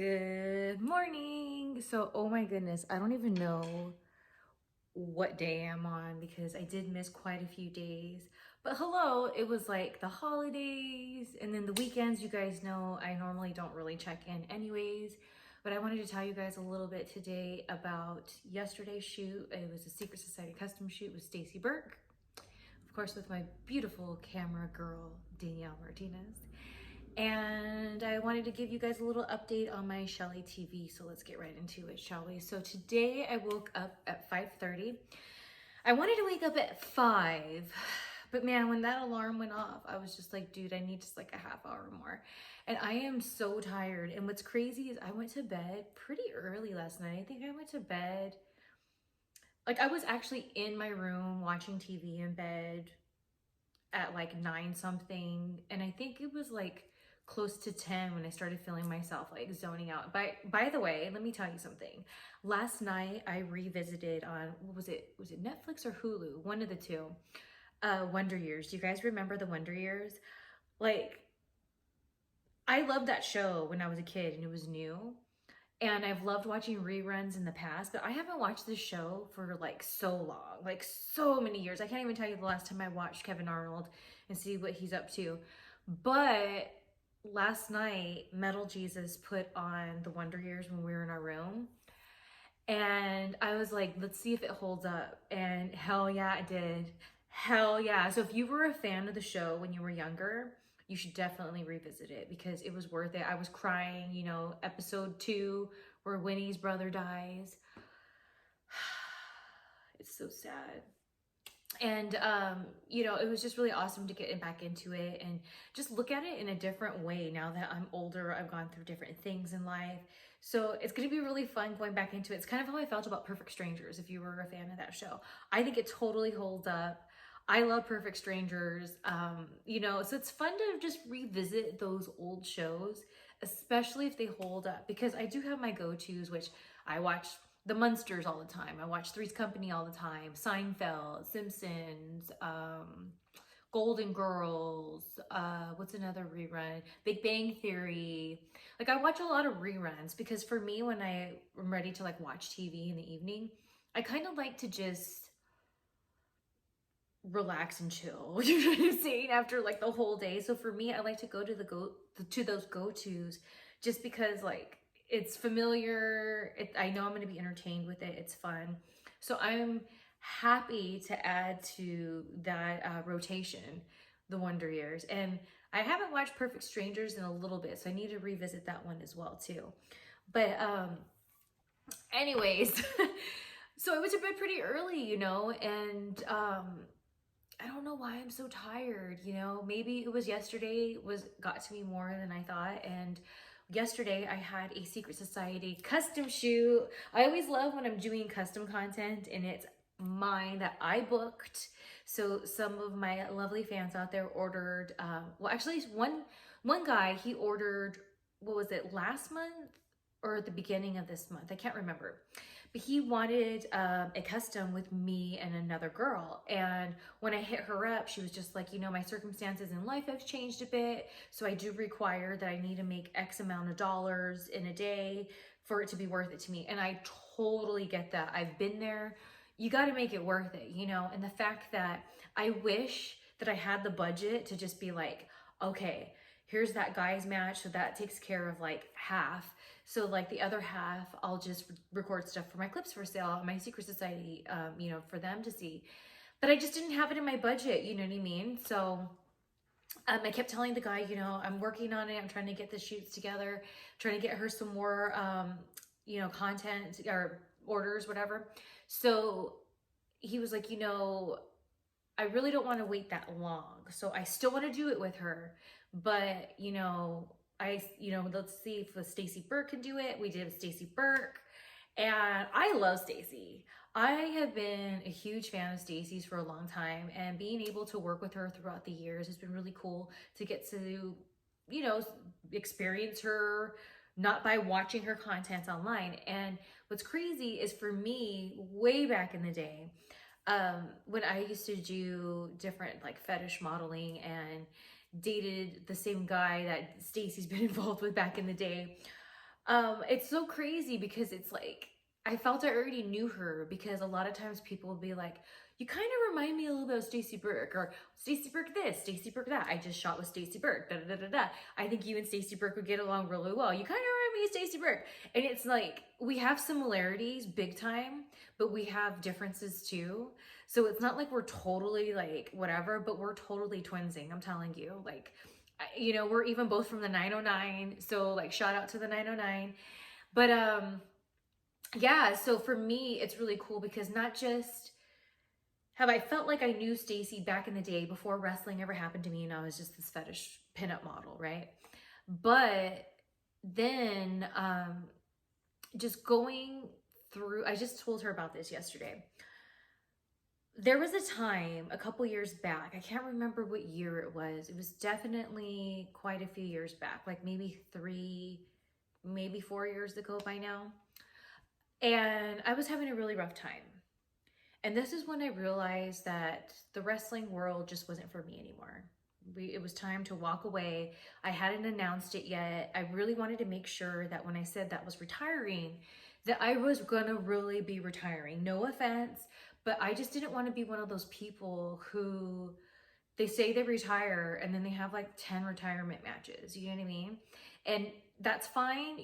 Good morning. So, oh my goodness, I don't even know what day I'm on because I did miss quite a few days. But hello, it was like the holidays and then the weekends. You guys know I normally don't really check in anyways. But I wanted to tell you guys a little bit today about yesterday's shoot. It was a Secret Society custom shoot with Stacy Burke, of course, with my beautiful camera girl, Danielle Martinez. And I wanted to give you guys a little update on my Shelly TV. So let's get right into it, shall we? So today I woke up at 5:30. I wanted to wake up at 5, but man, when that alarm went off, I was just like, dude, I need just like a half hour more. And I am so tired. And what's crazy is I went to bed pretty early last night. I think I went to bed, like I was actually in my room watching TV in bed at like 9 something. And I think it was like close to 10 when I started feeling myself like zoning out. By the way, let me tell you something. Last night I revisited on, what was it? Was it Netflix or Hulu? One of the two. Wonder Years. Do you guys remember the Wonder Years? Like, I loved that show when I was a kid and it was new. And I've loved watching reruns in the past, but I haven't watched this show for like so long, like so many years. I can't even tell you the last time I watched Kevin Arnold and see what he's up to. But last night, Metal Jesus put on the Wonder Years when we were in our room. And I was like, let's see if it holds up. And hell yeah, it did. Hell yeah. So if you were a fan of the show when you were younger, you should definitely revisit it because it was worth it. I was crying, episode 2 where Winnie's brother dies. It's so sad. And it was just really awesome to get back into it and just look at it in a different way now that I'm older. I've gone through different things in life. So it's going to be really fun going back into it. It's kind of how I felt about Perfect Strangers, if you were a fan of that show. I think it totally holds up. I love Perfect Strangers. So it's fun to just revisit those old shows, especially if they hold up, because I do have my go-tos, which I watch the Munsters all the time. I watch Three's Company all the time, Seinfeld, Simpsons, Golden Girls, what's another rerun? Big Bang Theory. Like I watch a lot of reruns because for me, when I am ready to like watch TV in the evening, I kind of like to just relax and chill. You know what I'm saying? After like the whole day. So for me, I like to go to those go-tos just because like it's familiar. I know I'm going to be entertained with it. It's fun. So I'm happy to add to that rotation, the Wonder Years. And I haven't watched Perfect Strangers in a little bit, so I need to revisit that one as well too. But anyways, so I went to bed pretty early, and I don't know why I'm so tired, maybe it was yesterday got to me more than I thought. And yesterday I had a Secret Society custom shoot. I always love when I'm doing custom content and it's mine that I booked. So some of my lovely fans out there ordered, actually one guy, he ordered, what was it, last month or at the beginning of this month? I can't remember. But he wanted a custom with me and another girl. And when I hit her up, she was just like, my circumstances in life have changed a bit. So I do require that I need to make X amount of dollars in a day for it to be worth it to me. And I totally get that. I've been there. You got to make it worth it, and the fact that I wish that I had the budget to just be like, okay, here's that guy's match, so that takes care of like half. So like the other half, I'll just record stuff for my clips for sale, my Secret Society, for them to see. But I just didn't have it in my budget, you know what I mean? So I kept telling the guy, I'm working on it. I'm trying to get the shoots together, trying to get her some more, content or orders, whatever. So he was like, I really don't want to wait that long. So I still want to do it with her. But, let's see if Stacy Burke can do it. We did Stacy Burke. And I love Stacy. I have been a huge fan of Stacy's for a long time. And being able to work with her throughout the years has been really cool to get to, experience her, not by watching her content online. And what's crazy is for me, way back in the day, when I used to do different like fetish modeling and dated the same guy that Stacy's been involved with back in the day, It's so crazy because it's like I felt I already knew her because a lot of times people will be like, "You kind of remind me a little bit of Stacy Burke," or "Stacy Burke this, Stacy Burke that. I just shot with Stacy Burke." Da da da da da. I think you and Stacy Burke would get along really well. You kind of remind me of Stacy Burke, and it's like we have similarities big time, but we have differences too. So it's not like we're totally like whatever, but we're totally twinsing. I'm telling you, like we're even both from the 909, so like shout out to the 909. But yeah, so for me it's really cool because not just have I felt like I knew Stacy back in the day before wrestling ever happened to me and I was just this fetish pinup model, right? But then just going through, I just told her about this yesterday. There was a time a couple years back, I can't remember what year it was definitely quite a few years back, like maybe 3, maybe 4 years ago by now, and I was having a really rough time. And this is when I realized that the wrestling world just wasn't for me anymore. It was time to walk away. I hadn't announced it yet. I really wanted to make sure that when I said that was retiring, that I was gonna really be retiring. No offense, but I just didn't want to be one of those people who they say they retire and then they have like 10 retirement matches. You know what I mean? And that's fine.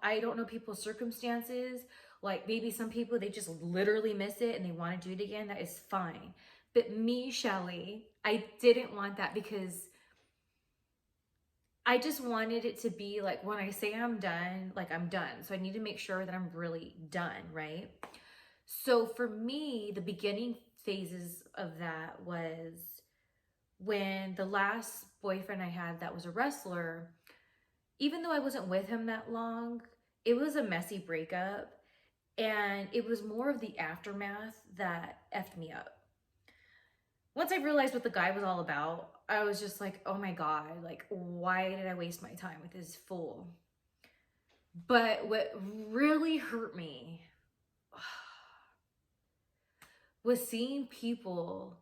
I don't know people's circumstances. Like maybe some people, they just literally miss it and they want to do it again. That is fine. But me, Shelly, I didn't want that because I just wanted it to be like when I say I'm done, like I'm done. So I need to make sure that I'm really done, right? So for me, the beginning phases of that was when the last boyfriend I had that was a wrestler, even though I wasn't with him that long, it was a messy breakup. And it was more of the aftermath that effed me up. Once I realized what the guy was all about, I was just like, oh my God, like, why did I waste my time with this fool? But what really hurt me was seeing people,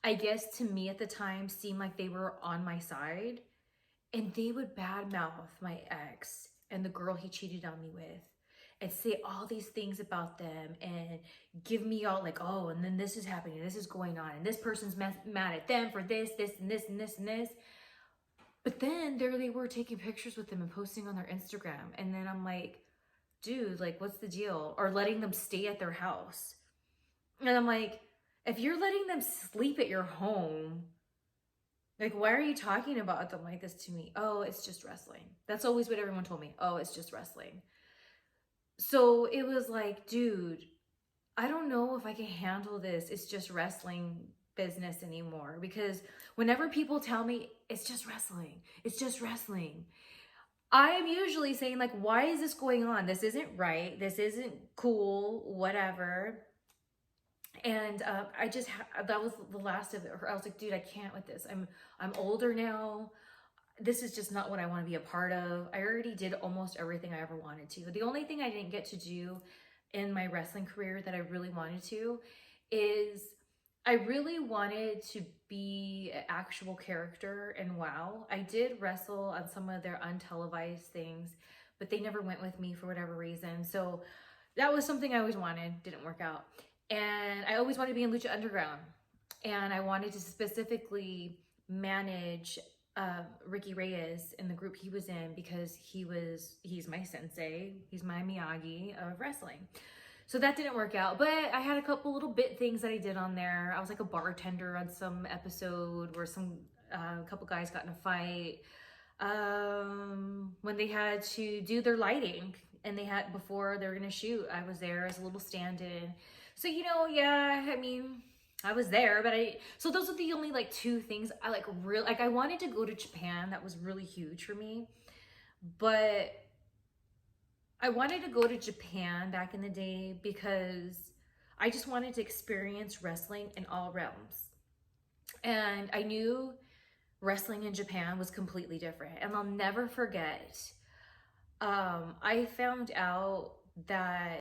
I guess to me at the time, seem like they were on my side and they would badmouth my ex and the girl he cheated on me with and say all these things about them and give me all like, oh, and then this is happening, this is going on, and this person's mad at them for this, this, and this, and this, and this. But then there they were taking pictures with them and posting on their Instagram. And then I'm like, dude, like, what's the deal? Or letting them stay at their house. And I'm like, if you're letting them sleep at your home, like, why are you talking about them like this to me? Oh, it's just wrestling. That's always what everyone told me. Oh, it's just wrestling. So it was like, dude, I don't know if I can handle this. It's just wrestling business anymore. Because whenever people tell me it's just wrestling, I am usually saying, like, why is this going on? This isn't right. This isn't cool, whatever. And that was the last of it. I was like, dude, I can't with this. I'm older now. This is just not what I want to be a part of. I already did almost everything I ever wanted to. The only thing I didn't get to do in my wrestling career that I really wanted to is I really wanted to be an actual character in WoW. I did wrestle on some of their untelevised things, but they never went with me for whatever reason. So that was something I always wanted, didn't work out. And I always wanted to be in Lucha Underground. And I wanted to specifically manage Ricky Reyes in the group he was in because he's my sensei, he's my Miyagi of wrestling. So that didn't work out, but I had a couple little bit things that I did on there. I was like a bartender on some episode where a couple guys got in a fight when they had to do their lighting and before they were gonna shoot, I was there as a little stand-in. So yeah, I mean, I was there, but so those are the only like 2 things I like really like. I wanted to go to Japan. That was really huge for me. But I wanted to go to Japan back in the day because I just wanted to experience wrestling in all realms. And I knew wrestling in Japan was completely different. And I'll never forget, I found out that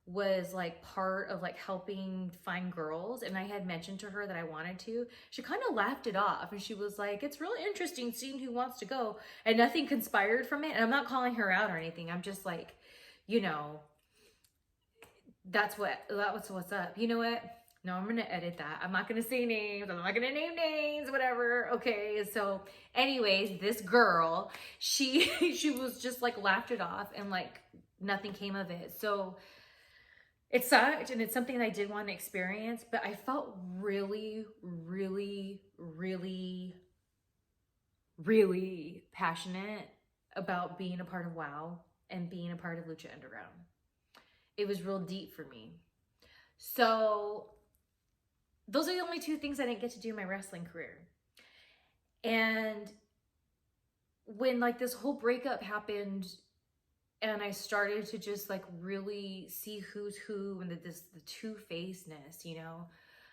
was like part of like helping find girls, and I had mentioned to her that I wanted to, she kind of laughed it off and she was like, it's really interesting seeing who wants to go, and nothing conspired from it. And I'm not calling her out or anything. I'm just like, you know, that was what's up. You know what? No, I'm gonna edit that. I'm not gonna say names. I'm not gonna name names, whatever. Okay. So anyways, this girl, she she was just like laughed it off and like nothing came of it. So it sucked, and it's something that I did want to experience, but I felt really, really, really, really passionate about being a part of WoW and being a part of Lucha Underground. It was real deep for me. So those are the only two things I didn't get to do in my wrestling career. And when like this whole breakup happened and I started to just like really see who's who and the two-facedness, you know.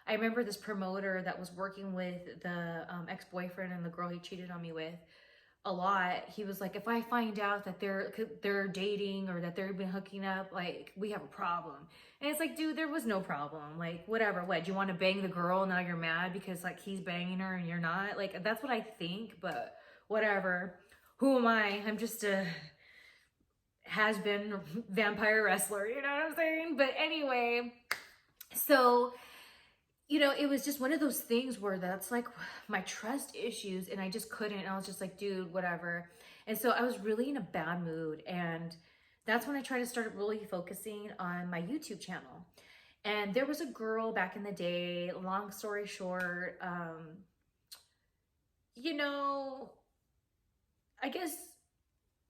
I remember this promoter that was working with the ex-boyfriend and the girl he cheated on me with a lot. He was like, if I find out that they're dating or that they've been hooking up, like, we have a problem. And it's like, dude, there was no problem. Like, whatever. What, do you want to bang the girl? Now you're mad because like he's banging her and you're not? Like, that's what I think, but whatever. Who am I? I'm just a has been vampire wrestler, you know what I'm saying? But anyway, so, you know, it was just one of those things where that's like my trust issues, and I just couldn't. And I was just like, dude, whatever. And so I was really in a bad mood, and that's when I tried to start really focusing on my YouTube channel. And there was a girl back in the day, long story short, you know, I guess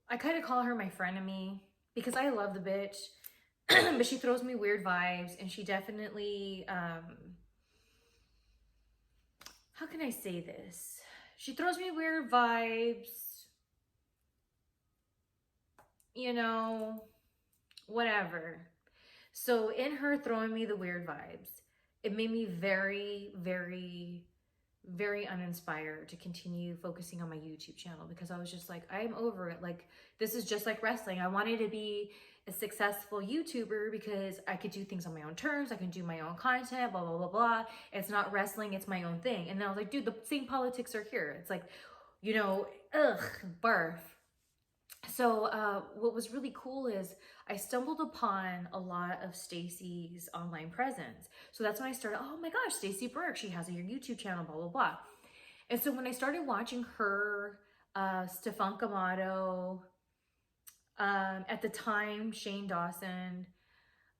I kind of call her my frenemy because I love the bitch, but she throws me weird vibes, and she definitely, how can I say this? She throws me weird vibes, you know, whatever. So in her throwing me the weird vibes, it made me very, very, very uninspired to continue focusing on my YouTube channel, because I was just like, I'm over it. Like, this is just like wrestling. I wanted to be a successful YouTuber because I could do things on my own terms. I can do my own content, blah, blah, blah, blah. It's not wrestling, it's my own thing. And then I was like, dude, the same politics are here. It's like, you know, ugh, barf. So what was really cool is I stumbled upon a lot of Stacy's online presence. So that's when I started, oh my gosh, Stacy Burke, she has a YouTube channel, blah, blah, blah. And so when I started watching her, Stefan Camato, at the time, Shane Dawson,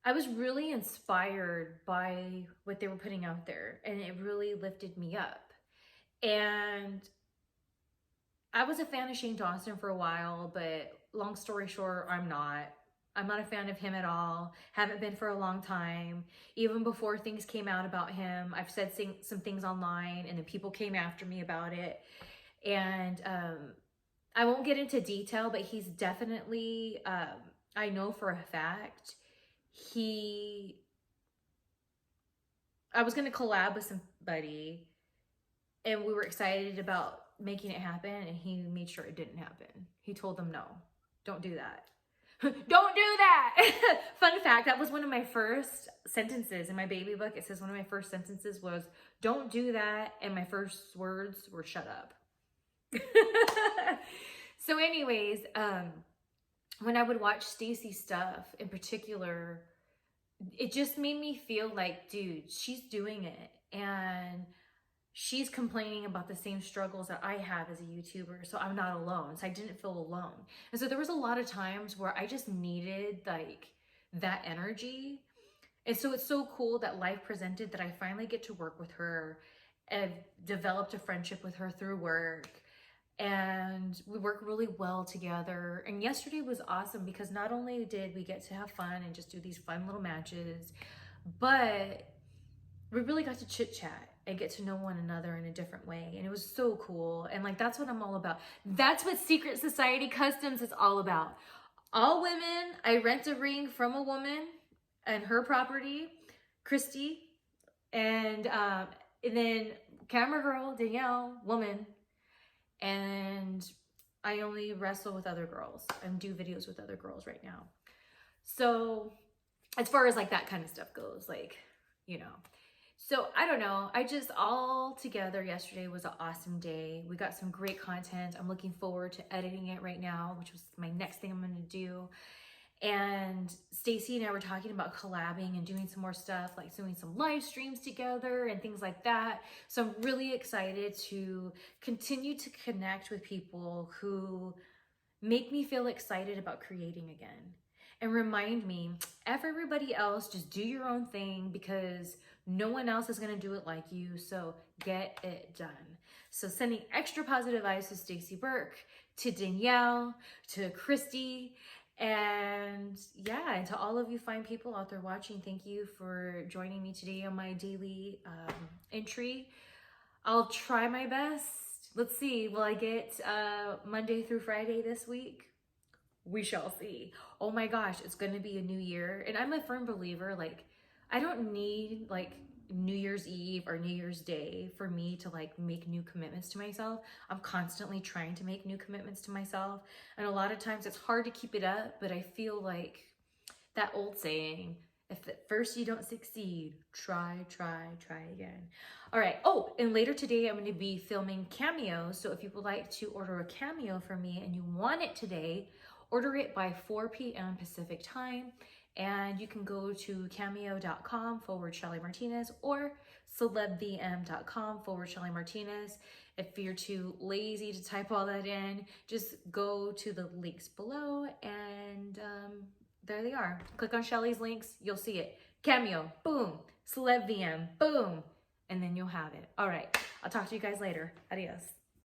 I was really inspired by what they were putting out there, and it really lifted me up. And I was a fan of Shane Dawson for a while, but long story short, I'm not. I'm not a fan of him at all. Haven't been for a long time. Even before things came out about him, I've said some things online, and then people came after me about it. And I won't get into detail, but he's definitely, I know for a fact, I was going to collab with somebody, and we were excited about making it happen, and he made sure it didn't happen. He told them, no, don't do that. Don't do that. Fun fact, that was one of my first sentences in my baby book. It says one of my first sentences was, don't do that. And my first words were, shut up. So anyways, when I would watch Stacy's stuff in particular, it just made me feel like, dude, she's doing it. And she's complaining about the same struggles that I have as a YouTuber, so I'm not alone. So I didn't feel alone. And so there was a lot of times where I just needed like that energy. And so it's so cool that life presented that I finally get to work with her and developed a friendship with her through work. And we work really well together. And yesterday was awesome because not only did we get to have fun and just do these fun little matches, but we really got to chit chat and get to know one another in a different way. And it was so cool. And like, that's what I'm all about. That's what Secret Society Customs is all about. All women, I rent a ring from a woman and her property, Christy. And then camera girl, Danielle, woman. And I only wrestle with other girls and do videos with other girls right now. So as far as like that kind of stuff goes, like, you know. So I don't know. I just all together yesterday was an awesome day. We got some great content. I'm looking forward to editing it right now, which was my next thing I'm going to do. And Stacy and I were talking about collabing and doing some more stuff, like doing some live streams together and things like that. So I'm really excited to continue to connect with people who make me feel excited about creating again. And remind me, everybody else, just do your own thing because no one else is gonna do it like you, so get it done. So sending extra positive vibes to Stacy Burke, to Danielle, to Christy, and yeah, and to all of you fine people out there watching, thank you for joining me today on my daily entry. I'll try my best. Let's see, will I get Monday through Friday this week? We shall see. Oh my gosh, it's gonna be a new year. And I'm a firm believer, like, I don't need like New Year's Eve or New Year's Day for me to like make new commitments to myself. I'm constantly trying to make new commitments to myself. And a lot of times it's hard to keep it up, but I feel like that old saying, if at first you don't succeed, try again. All right. Oh, and later today, I'm going to be filming cameos. So if you would like to order a cameo from me and you want it today, order it by 4 p.m. Pacific time. And you can go to cameo.com/Shelly Martinez or celebvm.com/Shelly Martinez. If you're too lazy to type all that in, just go to the links below and there they are. Click on Shelly's links, you'll see it. Cameo, boom. Celeb VM, boom. And then you'll have it. All right, I'll talk to you guys later. Adios.